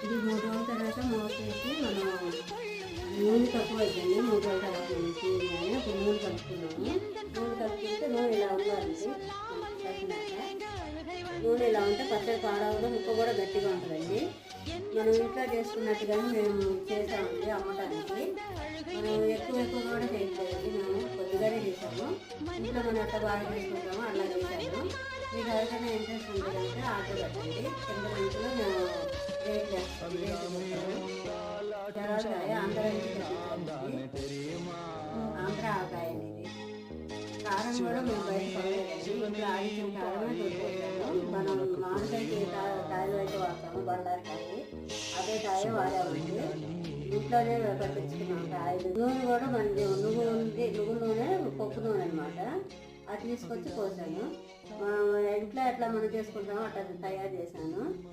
ఇది 3 రోజుల తర్వాత మూసేసి మనం నూనె తక్కువ అవుతుంది. 3 రోజుల తర్వాత నుంచి అప్పుడు నూనె కలుపుకున్నాము. నూనె కలుపుకుంటే నూనె ఇలా ఉండాలండి. నూనె ఇలా ఉంటే పచ్చడి పాడవడం ముక్క కూడా గట్టిగా ఉంటుందండి. మనం ఇంట్లో చేసుకున్నట్టుగానే మేము చేసామండి అమ్మటానికి. మనం ఎక్కువ కూడా చేయట్లేదండి, మేము కొద్దిగానే చేసాము. ఇంట్లో మనం ఎట్లా బాగా చేసుకుంటామో అలా చేశాము. మీకు ఎవరికైనా ఇంట్రెస్ట్ ఉంటుందంటే ఆర్డర్ పెట్టండి. కింద లింక్లో మేము రేట్ చేస్తాము. జరాకాయ ఆంధ్ర ఆంధ్ర ఆకాయ అండి. ఇది కారం కూడా మేము బయట పడలేదండి. ఇంట్లో ఆడించిన కారమే దొరికిపోతాము. మనం మామిడికాయకి కాయలు అయితే వాడతాము, బండారకాయ అదే కాయ వాడామండి. ఇంట్లోనే పట్టించుకున్నాం కాయలు. నూనె కూడా మనది నువ్వుల నూనె, పప్పు నూనె అనమాట. అది తీసుకొచ్చి పోసాను. ఇంట్లో ఎట్లా మనం చేసుకుంటామో అట్లా తయారు చేశాను.